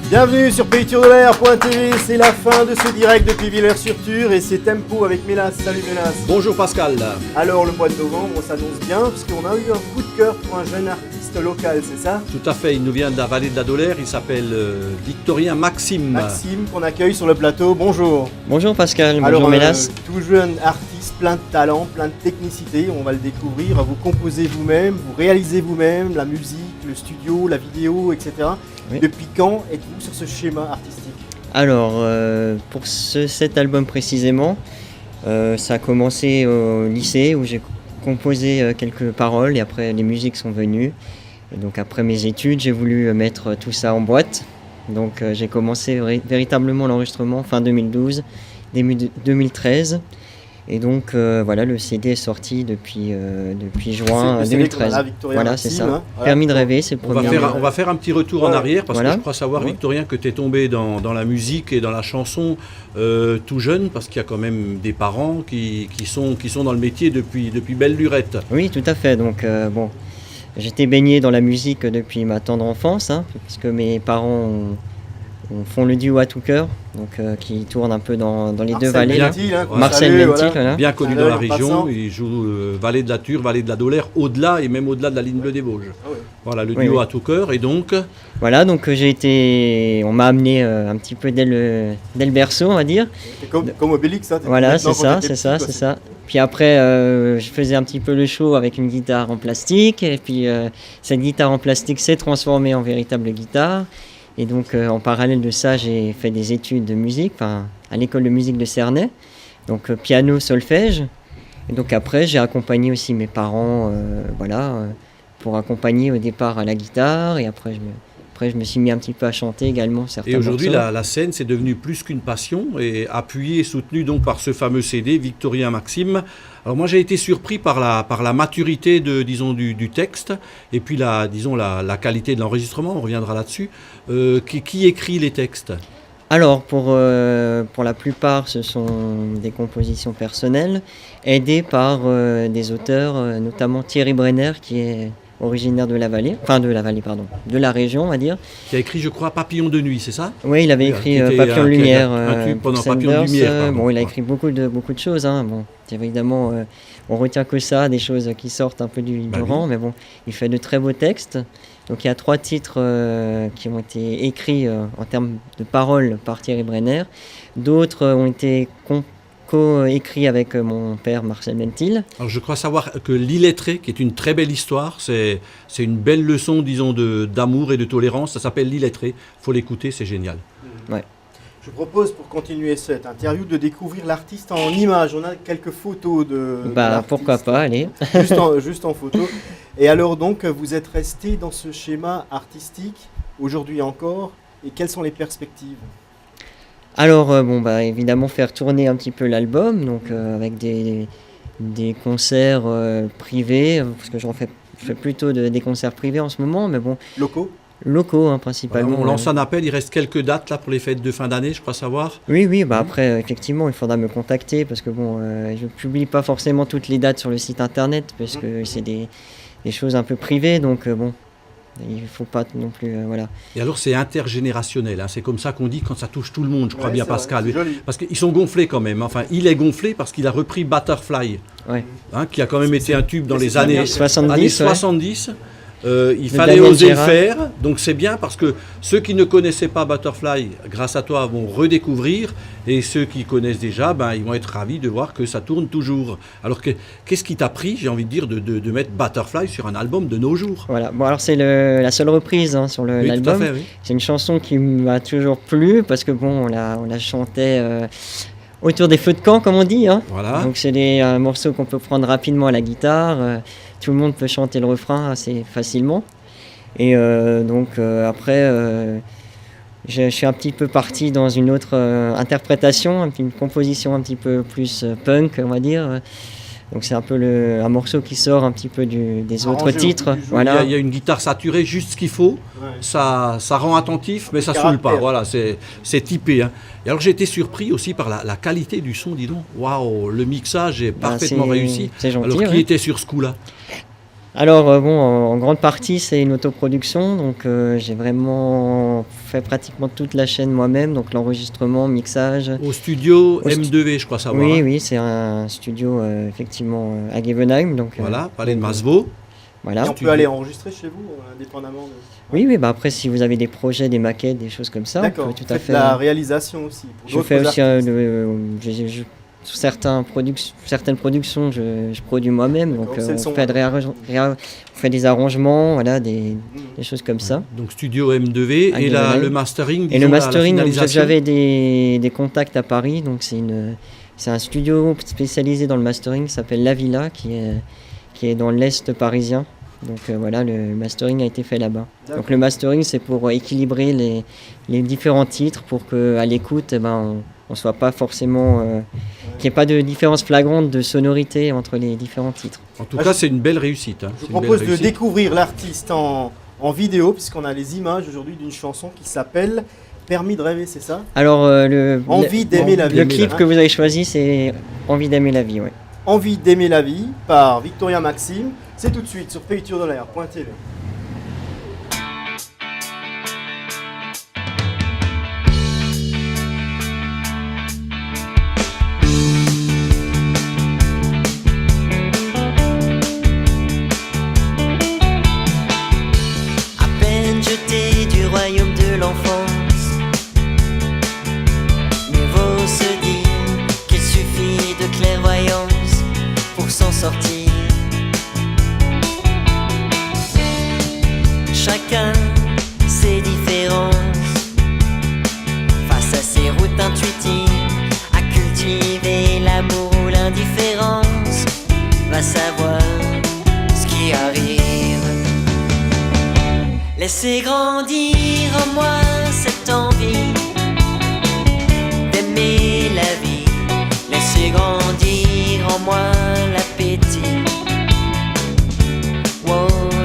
Bienvenue sur PayTurDeLair.tv, c'est la fin de ce direct depuis Villers-sur-Tur et c'est Tempo avec Mélas. Salut Mélas. Bonjour Pascal. Alors le mois de novembre, on s'annonce bien puisqu'on a eu un coup de cœur pour un jeune artiste local, c'est ça? Tout à fait, il nous vient de la vallée de la Dolère, il s'appelle Victorien Maxime. Maxime qu'on accueille sur le plateau, bonjour. Bonjour Pascal, bonjour Alors, Mélas. Tout jeune artiste, plein de talent, plein de technicité, on va le découvrir, vous composez vous-même, vous réalisez vous-même la musique, le studio, la vidéo, etc. Oui. Depuis quand êtes-vous sur ce schéma artistique? Alors, pour cet album précisément, ça a commencé au lycée où j'ai composé quelques paroles et après les musiques sont venues. Et donc après mes études, j'ai voulu mettre tout ça en boîte. Donc j'ai commencé véritablement l'enregistrement fin 2012, début 2013. Et donc voilà, le CD est sorti depuis juin 2013. Voilà, c'est ça. Permis de rêver, c'est le premier. On va faire un petit retour en arrière parce que je crois savoir, Ouais. Victorien, que tu es tombé dans la musique et dans la chanson tout jeune parce qu'il y a quand même des parents qui sont dans le métier depuis belle lurette. Oui, tout à fait. Donc bon, j'étais baigné dans la musique depuis ma tendre enfance, puisque mes parents font le duo à tout cœur, donc qui tourne un peu dans les deux vallées. Marcel Mentil, voilà. Bien connu dans la région, il joue vallée de la Ture, vallée de la Dolère, au-delà et même au-delà de la ligne bleue des Vosges. Ah ouais. Voilà, le duo à tout cœur et donc... Voilà, donc on m'a amené un petit peu dès le berceau, on va dire. C'est comme Obélix, ça. Voilà, c'est ça. Puis après, je faisais un petit peu le show avec une guitare en plastique, et puis cette guitare en plastique s'est transformée en véritable guitare. Et donc, en parallèle de ça, j'ai fait des études de musique, à l'école de musique de Cernay, donc piano, solfège. Et donc après, j'ai accompagné aussi mes parents, pour accompagner au départ à la guitare, et après je me suis mis un petit peu à chanter également certains Et aujourd'hui, morceaux. la scène, c'est devenu plus qu'une passion, et appuyé et soutenu donc par ce fameux CD, Victorien Maxime. Alors moi, j'ai été surpris par la maturité du texte, et puis la qualité de l'enregistrement, on reviendra là-dessus. Qui écrit les textes ? Alors, pour la plupart, ce sont des compositions personnelles, aidées par des auteurs, notamment Thierry Brenner, qui est originaire de la région, on va dire. Qui a écrit, je crois, Papillon de nuit, c'est ça ? Oui, il avait écrit Qui était Papillon de lumière. un tube pendant pour Papillon de Sanders. lumière. Pardon. Bon, il a écrit beaucoup de choses. Bon, évidemment, on retient que ça, des choses qui sortent un peu du rang, mais bon, il fait de très beaux textes. Donc il y a 3 titres qui ont été écrits en termes de paroles par Thierry Brenner. D'autres ont été co-écrits avec mon père Marcel Mentil. Alors je crois savoir que L'Illettré, qui est une très belle histoire, c'est une belle leçon, disons, d'amour et de tolérance. Ça s'appelle L'Illettré. Il faut l'écouter, c'est génial. Ouais. Je propose pour continuer cette interview de découvrir l'artiste en images. On a quelques photos de l'artiste. Pourquoi pas, allez. juste en photo. Et alors donc, vous êtes resté dans ce schéma artistique aujourd'hui encore. Et quelles sont les perspectives ? Alors, évidemment, faire tourner un petit peu l'album, donc avec des concerts privés, parce que je fais plutôt des concerts privés en ce moment, mais bon. Locaux, principalement. Voilà, on lance un appel, il reste quelques dates là pour les fêtes de fin d'année, je crois savoir. Oui, après, effectivement, il faudra me contacter, parce que je ne publie pas forcément toutes les dates sur le site internet, parce que c'est des choses un peu privées, donc il ne faut pas non plus, voilà. Et alors c'est intergénérationnel, c'est comme ça qu'on dit quand ça touche tout le monde, je crois bien Pascal. Vrai, parce qu'ils sont gonflés quand même, il est gonflé parce qu'il a repris Butterfly, qui a quand même été un tube dans les années 70. Il fallait oser le faire, donc c'est bien parce que ceux qui ne connaissaient pas Butterfly, grâce à toi, vont redécouvrir, et ceux qui connaissent déjà, ils vont être ravis de voir que ça tourne toujours. Alors qu'est-ce qui t'a pris, j'ai envie de dire, de mettre Butterfly sur un album de nos jours ? Voilà, bon alors c'est la seule reprise sur l'album. Tout à fait, oui. C'est une chanson qui m'a toujours plu parce que on la chantait autour des feux de camp, comme on dit. Voilà. Donc c'est un morceau qu'on peut prendre rapidement à la guitare. Tout le monde peut chanter le refrain assez facilement. Et après, je suis un petit peu parti dans une autre interprétation, une composition un petit peu plus punk, on va dire. Donc c'est un peu un morceau qui sort un petit peu des autres titres. Voilà. Il y a une guitare saturée, juste ce qu'il faut. Ouais. Ça rend attentif, mais ça saoule pas. Voilà, c'est typé. Et alors j'ai été surpris aussi par la qualité du son, dis donc. Waouh, le mixage est parfaitement réussi. C'est gentil. Alors qui était sur ce coup-là ? Alors en grande partie c'est une autoproduction, donc j'ai vraiment fait pratiquement toute la chaîne moi-même, donc l'enregistrement, mixage. Au studio M2V, je crois savoir. Oui, c'est un studio effectivement à Gevenheim. Donc, voilà, Palais de Masevaux. Voilà. Et on peut aller enregistrer chez vous, indépendamment de... Oui, bah après si vous avez des projets, des maquettes, des choses comme ça, D'accord, on peut tout à fait. La réalisation aussi. Je fais aussi certaines productions, je produis moi-même, donc on fait des arrangements, voilà, des choses comme ça. Donc studio M2V et le mastering. Et le mastering, j'avais des contacts à Paris, donc c'est un studio spécialisé dans le mastering qui s'appelle La Villa, qui est dans l'est parisien. Donc voilà, le mastering a été fait là-bas. D'accord. Donc le mastering, c'est pour équilibrer les différents titres pour qu'à l'écoute, on ne soit pas forcément... qu'il n'y ait pas de différence flagrante de sonorité entre les différents titres. En tout cas, c'est une belle réussite. Je vous propose de découvrir l'artiste en vidéo, puisqu'on a les images aujourd'hui d'une chanson qui s'appelle Permis de rêver, c'est ça? Alors, Envie d'aimer la vie. Le clip que vous avez choisi, c'est Envie d'aimer la vie, oui. Envie d'aimer la vie par Victoria Maxime. C'est tout de suite sur feuilleture.tv. À peine jeté du royaume de l'enfance, mieux vaut se dire qu'il suffit de clairvoyance pour s'en sortir. Chacun ses différences, face à ses routes intuitives, à cultiver l'amour ou l'indifférence, va savoir ce qui arrive. Laissez grandir en moi cette envie d'aimer la vie, laissez grandir en moi l'appétit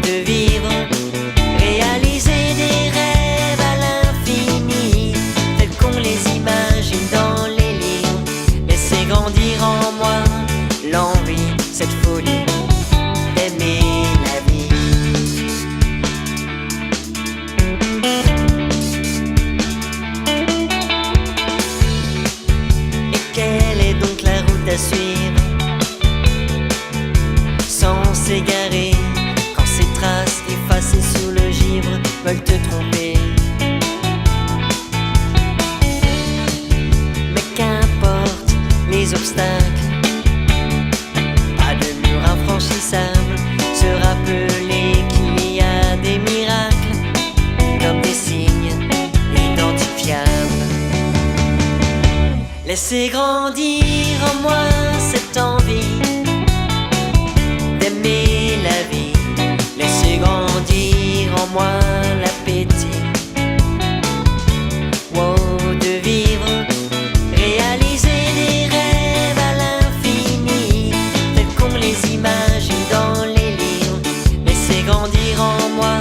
de vivre. Réaliser des rêves à l'infini, tels qu'on les imagine dans les livres. Laissez grandir en moi l'envie, cette folie d'aimer la vie. Et quelle est donc la route à suivre sans s'égarer? Traces effacées sous le givre veulent te tromper. Mais qu'importe les obstacles, pas de mur infranchissable, se rappeler qu'il y a des miracles comme des signes identifiables. Laissez grandir en moi cette envie d'aimer la vie, laissez grandir en moi l'appétit de vivre. Réaliser des rêves à l'infini, tels qu'on les imagine dans les livres. Laissez grandir en moi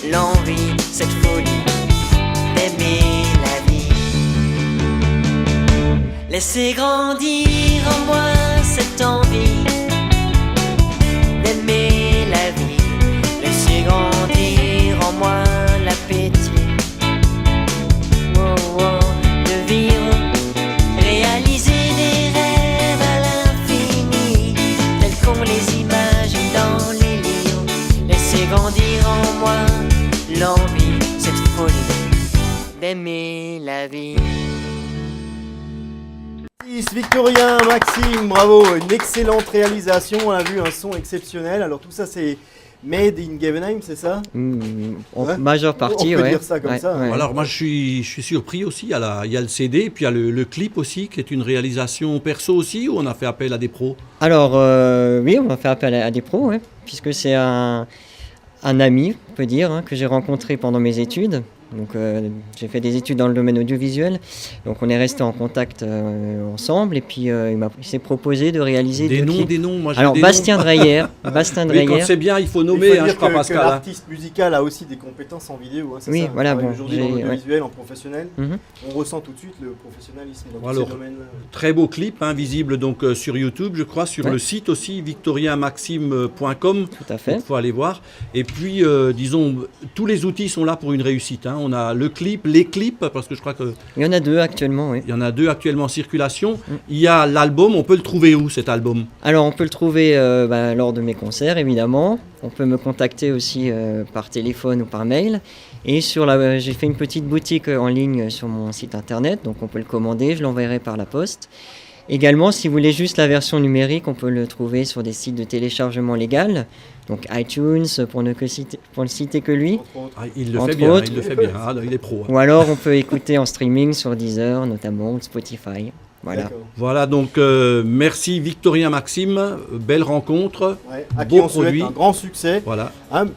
l'envie, cette folie d'aimer la vie. Laissez grandir en moi cette envie d'aimer la vie, laissez grandir en moi l'appétit de vivre. Réaliser des rêves à l'infini, tels qu'on les imagine dans les livres. Laissez grandir en moi l'envie, cette folie d'aimer la vie. Victorien Maxime, bravo, une excellente réalisation, on a vu un son exceptionnel. Alors tout ça c'est made in Gevenheim, c'est ça? En majeure partie, on peut dire ça comme ça. Ouais. Alors moi je suis surpris aussi, il y a le CD et puis il y a le clip aussi qui est une réalisation perso aussi, ou on a fait appel à des pros? Alors oui, on a fait appel à des pros, puisque c'est un ami, on peut dire, que j'ai rencontré pendant mes études. Donc j'ai fait des études dans le domaine audiovisuel, donc on est resté en contact ensemble et puis il s'est proposé de réaliser des noms. Moi, alors Bastien Dreyer. Oui, quand c'est bien, il faut nommer, je crois, Pascal. L'artiste musical a aussi des compétences en vidéo. Hein, oui, ça, voilà. Bon, aujourd'hui dans l'audiovisuel, en professionnel, on ressent tout de suite le professionnalisme dans tous ces domaines. Très beau clip, visible donc sur YouTube, je crois, sur le site aussi victoriamaxime.com. Tout à fait. Il faut aller voir. Et puis, disons, tous les outils sont là pour une réussite. On a le clip, les clips, parce que je crois que... Il y en a 2 actuellement, oui. Il y en a 2 actuellement en circulation. Il y a l'album, on peut le trouver où cet album? Alors on peut le trouver lors de mes concerts, évidemment. On peut me contacter aussi par téléphone ou par mail. Et j'ai fait une petite boutique en ligne sur mon site internet, donc on peut le commander, je l'enverrai par la poste. Également, si vous voulez juste la version numérique, on peut le trouver sur des sites de téléchargement légal, donc iTunes, pour ne citer que lui. Il le fait bien, il est pro. Ou alors on peut écouter en streaming sur Deezer, notamment, ou Spotify. Voilà, donc merci Victorien Maxime, belle rencontre, à qui on souhaite un grand succès, voilà.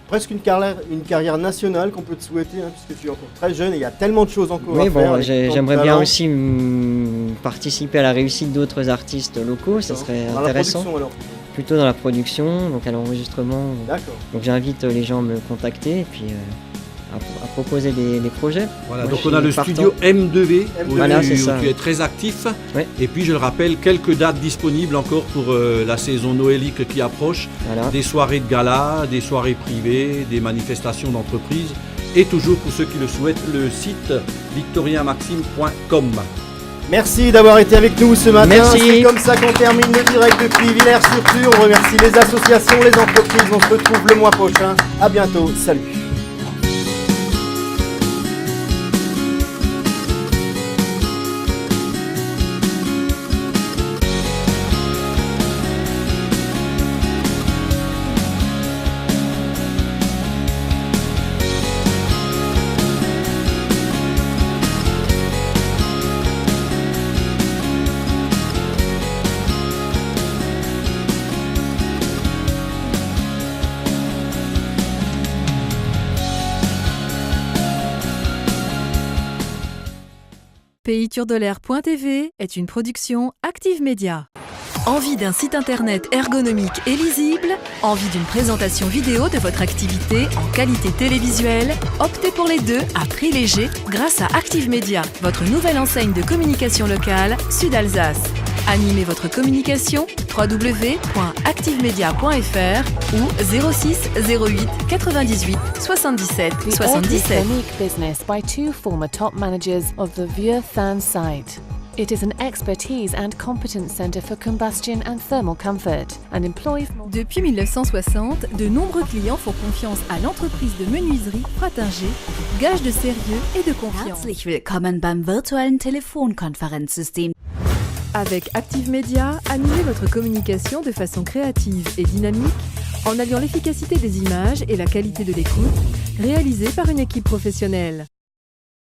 Presque une carrière nationale qu'on peut te souhaiter, puisque tu es encore très jeune et il y a tellement de choses encore à faire. J'aimerais bien aussi participer à la réussite d'autres artistes locaux, ça serait intéressant. Dans la production alors? Plutôt dans la production, donc à l'enregistrement. D'accord. Donc j'invite les gens à me contacter et puis à proposer des projets. Voilà, donc on a le studio M2V où tu es très actif. Ouais. Et puis je le rappelle, quelques dates disponibles encore pour la saison noélique qui approche. Voilà. Des soirées de gala, des soirées privées, des manifestations d'entreprise. Et toujours pour ceux qui le souhaitent, le site victoriamaxime.com. Merci d'avoir été avec nous ce matin. Merci. C'est comme ça qu'on termine le direct depuis Villers-sur-Tur. On remercie les associations, les entreprises. On se retrouve le mois prochain. À bientôt. Salut. PayTourDeLair.tv est une production Active Media. Envie d'un site internet ergonomique et lisible? Envie d'une présentation vidéo de votre activité en qualité télévisuelle? Optez pour les 2 à prix léger grâce à Active Media, votre nouvelle enseigne de communication locale Sud-Alsace. Animez votre communication www.activemedia.fr ou 06 08 98 77 77. Unique business by 2 former top managers of the Vieux-Than site. It is an expertise and competence center for combustion and thermal comfort and employs... Depuis 1960, de nombreux clients font confiance à l'entreprise de menuiserie Fratinger, gage de sérieux et de confiance. Herzlich willkommen beim virtuellen Telefonkonferenzsystem. Avec Active Media, animez votre communication de façon créative et dynamique en alliant l'efficacité des images et la qualité de l'écoute, réalisée par une équipe professionnelle.